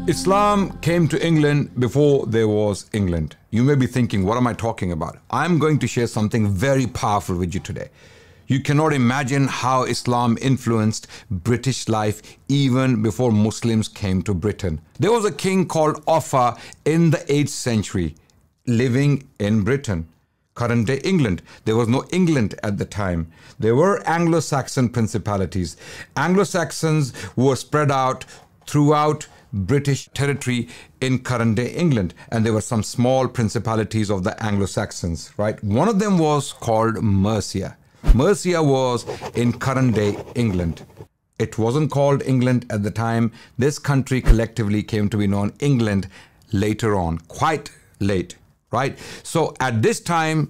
Islam came to England before there was England. You may be thinking, what am I talking about? I'm going to share something very powerful with you today. You cannot imagine how Islam influenced British life even before Muslims came to Britain. There was a king called Offa in the 8th century living in Britain, current day England. There was no England at the time. There were Anglo-Saxon principalities. Anglo-Saxons were spread out throughout British territory in current day England, and there were some small principalities of the Anglo-Saxons, right? One of them was called Mercia. Mercia was in current day England. It wasn't called England at the time. This country collectively came to be known England later on, quite late, right? So at this time,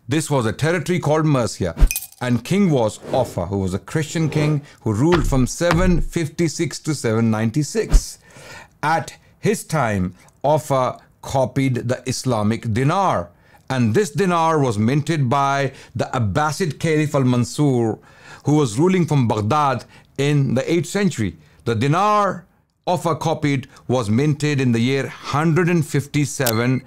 this was a territory called Mercia, and king was Offa, who was a Christian king who ruled from 756 to 796. At his time, Offa copied the Islamic dinar, and this dinar was minted by the Abbasid Caliph al-Mansur, who was ruling from Baghdad in the 8th century. The dinar Offa copied was minted in the year 157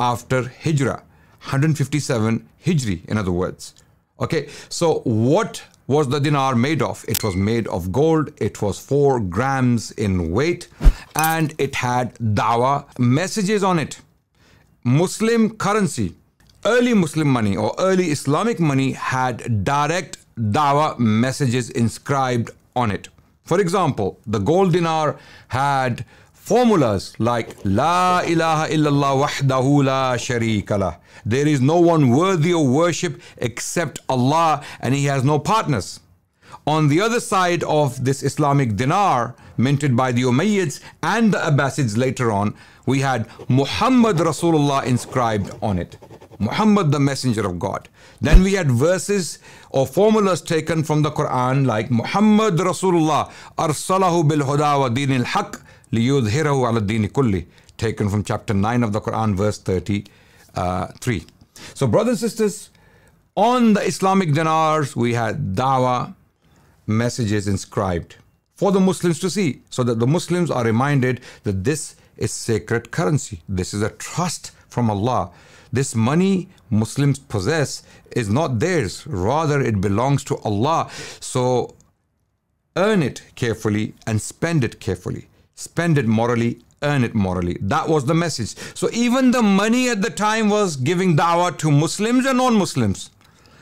after Hijrah. 157 Hijri, in other words. Okay, so what was the dinar made of? It was made of gold. It was 4 grams in weight, and it had dawah messages on it. Muslim currency, early Muslim money or early Islamic money had direct dawah messages inscribed on it. For example, the gold dinar had formulas like La ilaha illallah wahdahu la sharika lah. There is no one worthy of worship except Allah, and He has no partners. On the other side of this Islamic dinar, minted by the Umayyads and the Abbasids later on, we had Muhammad Rasulullah inscribed on it. Muhammad, the messenger of God. Then we had verses or formulas taken from the Quran like Muhammad Rasulullah arsalahu bil huda wa dinil haq liyudhhirahu ala dini kulli, taken from chapter 9 of the Quran, verse 33. So brothers and sisters, on the Islamic dinars we had dawah messages inscribed for the Muslims to see, so that the Muslims are reminded that this is sacred currency. This is a trust from Allah. This money Muslims possess is not theirs, rather it belongs to Allah. So earn it carefully and spend it carefully. Spend it morally, earn it morally. That was the message. So even the money at the time was giving dawah to Muslims and non-Muslims.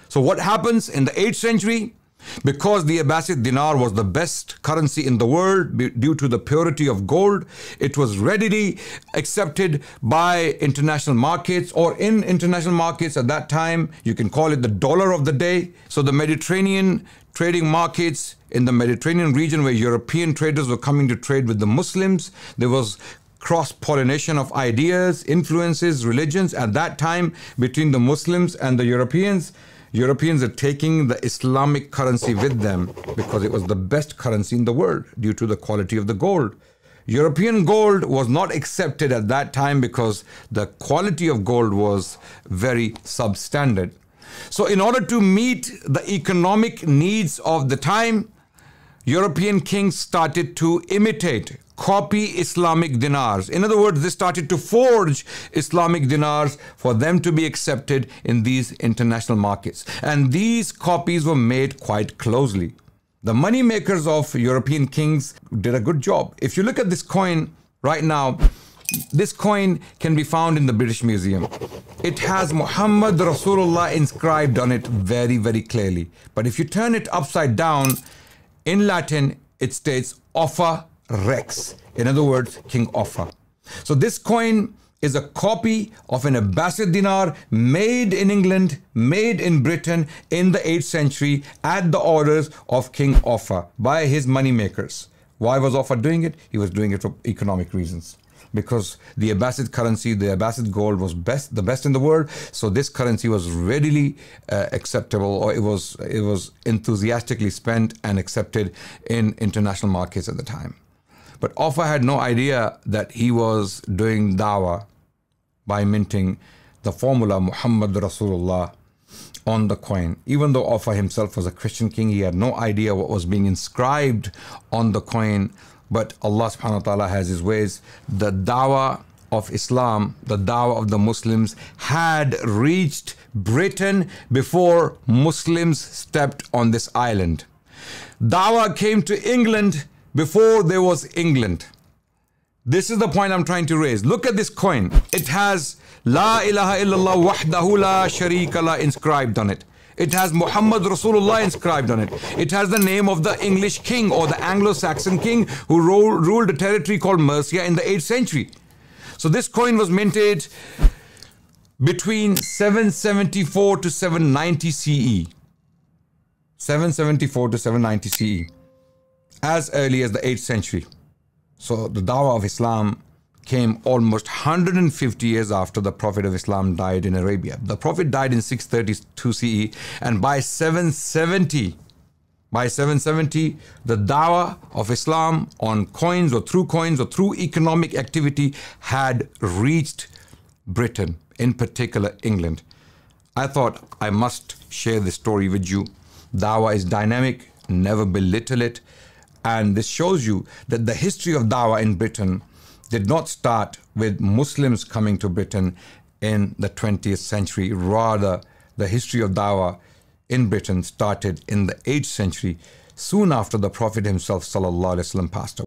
So what happens in the 8th century? Because the Abbasid dinar was the best currency in the world due to the purity of gold, it was readily accepted by international markets, or in international markets at that time. You can call it the dollar of the day. So the Mediterranean trading markets in the Mediterranean region, where European traders were coming to trade with the Muslims, there was cross-pollination of ideas, influences, religions at that time between the Muslims and the Europeans. Europeans are taking the Islamic currency with them because it was the best currency in the world due to the quality of the gold. European gold was not accepted at that time because the quality of gold was very substandard. So in order to meet the economic needs of the time, European kings started to imitate, copy Islamic dinars. In other words, they started to forge Islamic dinars for them to be accepted in these international markets. And these copies were made quite closely. The money makers of European kings did a good job. If you look at this coin right now, this coin can be found in the British Museum. It has Muhammad Rasulullah inscribed on it very, very clearly. But if you turn it upside down, in Latin, it states Offa Rex. In other words, King Offa. So this coin is a copy of an Abbasid dinar made in England, made in Britain in the 8th century at the orders of King Offa by his money makers. Why was Offa doing it? He was doing it for economic reasons. Because the Abbasid currency, the Abbasid gold was the best in the world. So this currency was readily acceptable, or it was enthusiastically spent and accepted in international markets at the time. But Offa had no idea that he was doing dawah by minting the formula Muhammad Rasulullah on the coin. Even though Offa himself was a Christian king, he had no idea what was being inscribed on the coin But Allah subhanahu wa ta'ala has His ways. The dawah of Islam, the dawah of the Muslims had reached Britain before Muslims stepped on this island. Dawah came to England before there was England. This is the point I'm trying to raise. Look at this coin. It has La ilaha illallah wahdahu la sharika la inscribed on it. It has Muhammad Rasulullah inscribed on it. It has the name of the English king or the Anglo-Saxon king who ruled a territory called Mercia in the 8th century. So this coin was minted between 774 to 790 CE. 774 to 790 CE. As early as the 8th century. So the Dawah of Islam came almost 150 years after the Prophet of Islam died in Arabia. The Prophet died in 632 CE, and by 770, the Dawah of Islam on coins or through economic activity had reached Britain, in particular England. I thought I must share this story with you. Dawah is dynamic, never belittle it. And this shows you that the history of Dawah in Britain did not start with Muslims coming to Britain in the 20th century. Rather, the history of Dawah in Britain started in the 8th century, soon after the Prophet himself, sallallahu alaihi wasallam, passed away.